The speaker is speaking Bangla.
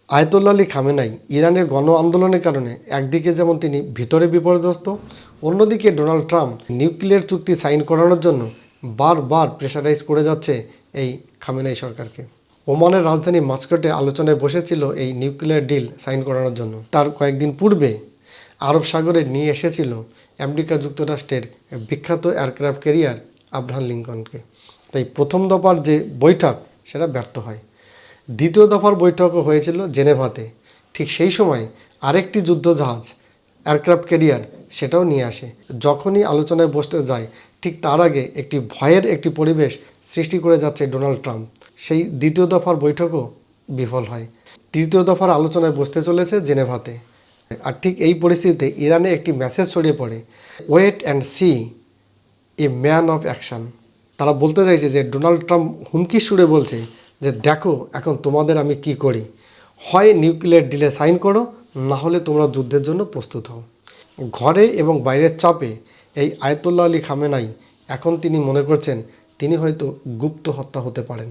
আয়াতুল্লাহ আলী খামেনাই ইরানের গণ আন্দোলনের কারণে একদিকে যেমন তিনি ভিতরে বিপর্যস্ত, অন্যদিকে ডোনাল্ড ট্রাম্প নিউক্লিয়ার চুক্তি সাইন করানোর জন্য বারবার প্রেশারাইজ করে যাচ্ছে এই খামেনাই সরকারকে। ওমানের রাজধানী মাস্কটে আলোচনায় বসেছিল এই নিউক্লিয়ার ডিল সাইন করানোর জন্য। তার কয়েকদিন পূর্বে আরব সাগরে নিয়ে এসেছিল আমেরিকা যুক্তরাষ্ট্রের বিখ্যাত এয়ারক্রাফট ক্যারিয়ার আব্রাহাম লিঙ্কনকে। তাই প্রথম দফার যে বৈঠক সেটা ব্যর্থ হয়। দ্বিতীয় দফার বৈঠকও হয়েছিল জেনেভাতে। ঠিক সেই সময় আরেকটি যুদ্ধজাহাজ এয়ারক্রাফট ক্যারিয়ার সেটাও নিয়ে আসে। যখনই আলোচনায় বসতে যায় ঠিক তার আগে একটি ভয়ের একটি পরিবেশ সৃষ্টি করে যাচ্ছে ডোনাল্ড ট্রাম্প। সেই দ্বিতীয় দফার বৈঠকও বিফল হয়। তৃতীয় দফার আলোচনায় বসতে চলেছে জেনেভাতে। আর ঠিক এই পরিস্থিতিতে ইরানে একটি মেসেজ ছড়িয়ে পড়ে, wait and see, a man of action. তারা বলতে চাইছে যে ডোনাল্ড ট্রাম্প হুমকির সুরে বলছে যে দেখো এখন তোমাদের আমি কি করি, হয় নিউক্লিয়ার ডিলে সাইন করো, না হলে তোমরা যুদ্ধের জন্য প্রস্তুত হও। ঘরে এবং বাইরের চাপে এই আয়াতুল্লাহ আলী খামেনাই এখন তিনি মনে করছেন তিনি হয়তো গুপ্ত হত্যা হতে পারেন।